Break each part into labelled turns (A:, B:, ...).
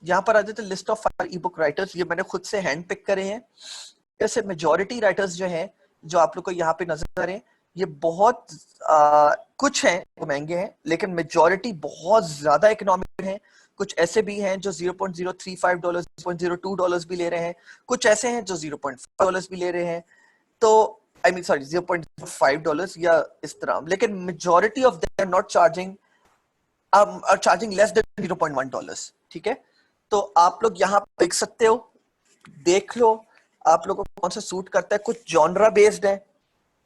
A: यहाँ पर आ जाते हैं list of 5 E book writers. ये मैंने खुद से हैंड पिक करे हैं. जैसे मेजॉरिटी राइटर्स जो हैं, जो आप लोग को यहाँ पे नजर आ रहे हैं, ये बहुत कुछ हैं वो महंगे हैं, लेकिन मेजॉरिटी बहुत ज्यादा इकोनॉमिक हैं. कुछ ऐसे भी हैं जो $0.035, $0.02 भी ले रहे हैं. कुछ ऐसे हैं जो $0.5 भी ले रहे हैं. तो I mean sorry, $0.5 या इस तरह. लेकिन majority of them are not charging less than $0.1. ठीक है. तो आप लोग यहाँ देख सकते हो, देख लो आप लोगों को कौन सा सूट करता है. कुछ जॉनरा बेस्ड है,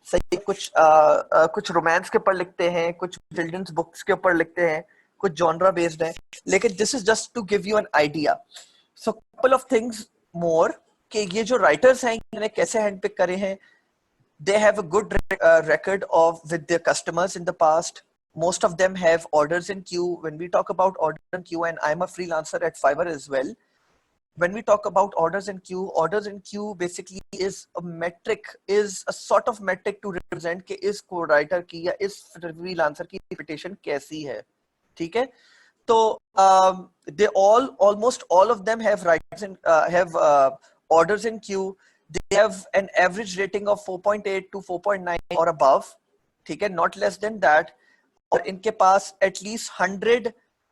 A: सही. कुछ रोमांस के ऊपर लिखते हैं, कुछ चिल्ड्रंस बुक्स के ऊपर लिखते हैं, कुछ जॉनरा बेस्ड है. लेकिन this is just to give you an idea. So couple of things more कि ये जो राइटर्स हैं इन्होंने कैसे हैंड पिक करे हैं. They have a good record with their customers in the past. Most of them have orders in queue. When we talk about orders in queue, and I'm a freelancer at Fiverr as well. When we talk about orders in queue basically is a metric, is a sort of metric to represent कि इस co-writer की या इस freelancer की reputation कैसी है. ठीक है. तो they almost all of them have orders in queue. They have an average rating of 4.8 to 4.9 or above. ठीक है, not less than that. और इनके पास at least 100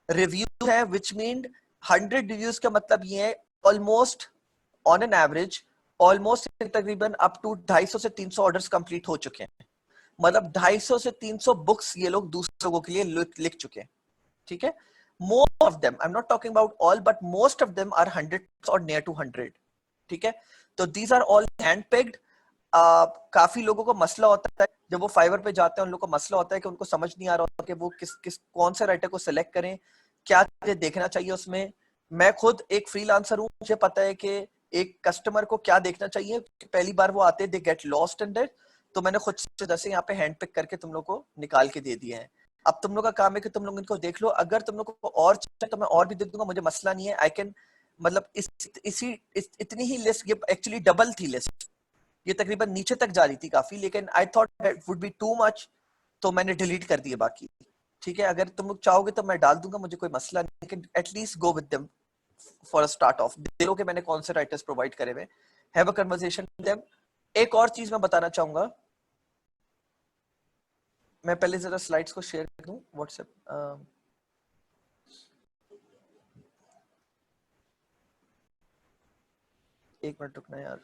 A: reviews है, which mean 100 reviews का मतलब ये है almost on an average almost तकरीबन up to 250 से 300 orders complete हो चुके हैं. मतलब 250 से 300 books ये लोग दूसरे लोगों के लिए लिख चुके हैं. ठीक है. Most of them, I'm not talking about all, but most of them are 100 or near to 100. ठीक है. तो these are all hand picked. काफी लोगों को मसला होता है जब वो फाइवर पे जाते हैं, उन लोगों को मसला होता है कि उनको समझ नहीं आ रहा होता कि वो कौन से राइटर को सिलेक्ट करें, क्या देखना चाहिए उसमें. मैं खुद एक फ्रीलांसर हूँ, मुझे पता है कि एक कस्टमर को क्या देखना चाहिए. पहली बार वो आते हैं, they get lost in that. तो मैंने खुद से जैसे यहाँ पे हैंड पिक करके तुम लोग को निकाल के दे दिए हैं. अब तुम लोग का काम है कि तुम लोग इनको देख लो. अगर तुम लोग को और चाहिए तो मैं और भी दे दूंगा, मुझे मसला नहीं है. आई कैन, मतलब इतनी ही लिस्ट, ये एक्चुअली डबल थी लिस्ट, ये तकरीबन नीचे तक जा रही थी काफी, लेकिन I thought that would be too much, तो मैंने डिलीट कर दिए बाकी. ठीक है. अगर तुम लोग चाहोगे तो मैं डाल दूंगा, मुझे कोई मसला नहीं, लेकिन at least go with them for a start of. देखो कि मैंने कौन से राइटर्स प्रोवाइड करे हुए, have a conversation with them. एक और चीज मैं बताना चाहूंगा, मैं पहले जरा स्लाइड्स को शेयर कर दूं व्हाट्सएप. एक मिनट रुकना यार.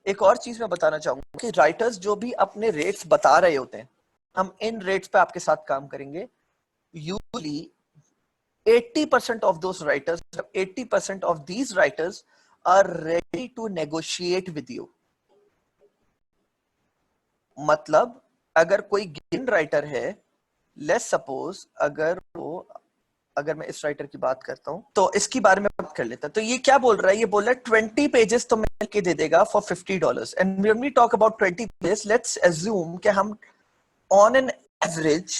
A: एक और चीज मैं बताना चाहूंगा कि राइटर्स जो भी अपने रेट्स बता रहे होते हैं, हम इन रेट्स पे आपके साथ काम करेंगे. Usually 80% of those writers, 80% of these writers are ready to negotiate with you. मतलब अगर कोई गिवन राइटर है, लेट्स सपोज अगर मैं इस राइटर की बात करता हूं, तो इसकी बारे में बात कर लेता. तो ये क्या बोल रहा है, ये बोल रहा है 20 पेजेस तो मैं के दे देगा for $50. And when we talk about 20 pages, let's assume कि हम ऑन एन एवरेज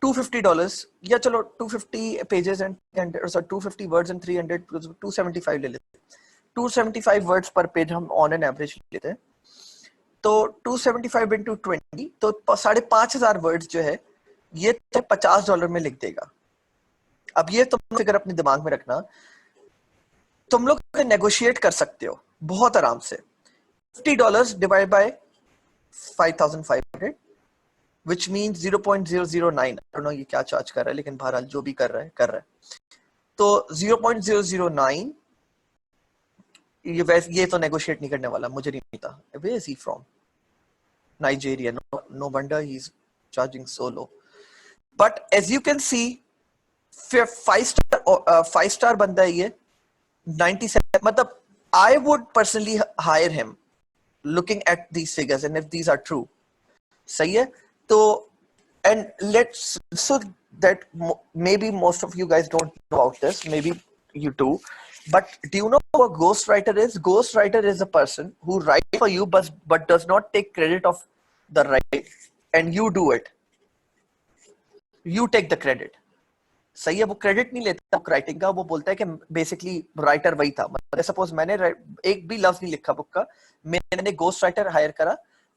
A: $250 या चलो 250 पेजेस एंड 250 वर्ड्स एंड 300, 275 ले लेते हैं. 275 वर्ड्स पर पेज हम ऑन एन एवरेज लेते हैं. तो 275 into 20, तो 5,500 वर्ड्स जो है ये $50 में लिख देगा. अब ये तुम अगर अपने दिमाग में रखना, तुम लोग नेगोशिएट कर सकते हो बहुत आराम से. $50 divide by 5,500 which means 0.009. I don't know ये क्या चार्ज कर रहा है, लेकिन बहरहाल जो भी कर रहा है. तो 0.009 ये तो नेगोशिएट नहीं करने वाला, मुझे नहीं पता. Where is he from? Nigeria. No wonder he's charging so low. But as you can see, 5-star बंदा है ये, 97. मतलब I would personally hire him looking at these figures and if these are true. सही है. तो and so that maybe most of you guys don't know about this, maybe you do, but do you know what a ghostwriter is? Ghostwriter is a person who writes for you but does not take credit of the writing, and you do it. You take the credit. सही है. वो credit नहीं लेता book writing का, वो बोलता है कि बेसिकली राइटर वही था. मतलब सपोज मैंने एक भी लफ्ज नहीं लिखा बुक का, मैंने गोस्ट राइटर हायर करा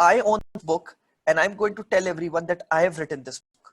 A: I own this book and I'm going to tell everyone that I have written this book.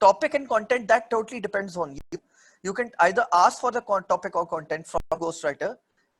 A: topic and content that totally depends on you. You can either ask for the topic or content from a ghost writer,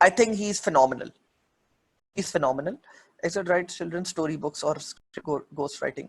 A: I think he is phenomenal. He's phenomenal. I should write children's story books or ghost writing.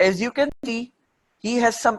A: as you can see, he has some,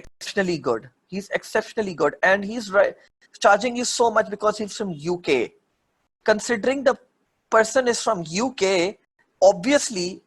A: exceptionally good. He's exceptionally good and he's charging you so much because he's from UK. Considering the person is from UK, obviously